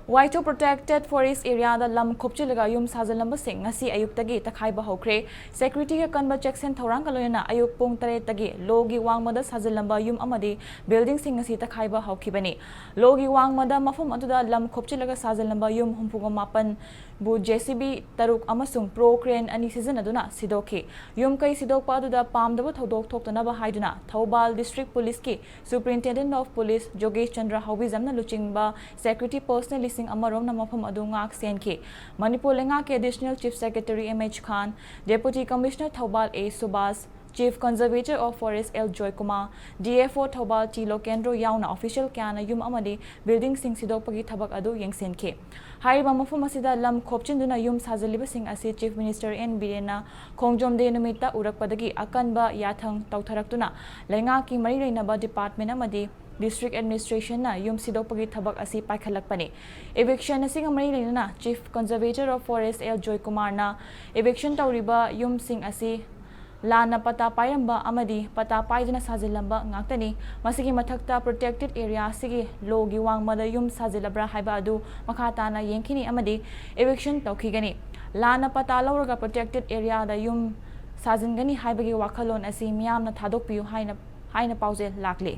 Waithou protected forest area da lam khopchilaga yum sajalamba sing ngasi ayuktagi takhaiba hokre security ga kanba checksen thorang kaloina ayuk pung tare tagi logi wangmada sajalamba yum amadi building sing ngasi takhaiba hokhibani logi wangmada mafum atuda lam khopchilaga sajalamba yum humpuga mapan bu JCB taruk amasung pro crane ani season aduna sidoki yum kai sidokpa aduda pamdaba thodok thoktanaba haiduna Thoubal district police ki superintendent of police Jogesh Chandra Hawizamna luchingba security personnel sing amarom na mafam adu ngak sen ki Manipur lenga ke additional chief secretary MH Khan deputy commissioner Thoubal A Subas Chief Conservator of Forest L Joy Kumar DFO Thoubal T Lokendro yauna official kyana yum amadi building sing sidokpagi thabak adu yengsen ke haiba mafum asida lam khopchinduna yum sajaliba sing asi Chief Minister N Birena khongjom de numita urakpadagi akanba yathang tawtharaktuna lenga ki mari reinaba department amadi District Administration na yum sidokpagi thabak asi paikhalakpani eviction asing mari leina Chief Conservator of Forest L Joy Kumar na eviction tawriba yum sing asi Lana pata pairamba amadi pata paiduna sajilamba ngaktani masigi mathakta protected area sigi logi wangmada yum sajilabra haiba adu makhatana yengkini amadi eviction tawkhigani lana pata lauraga protected area da yum sajingani haibagi wakhalon asi miyamna thadokpiu haina pause lakle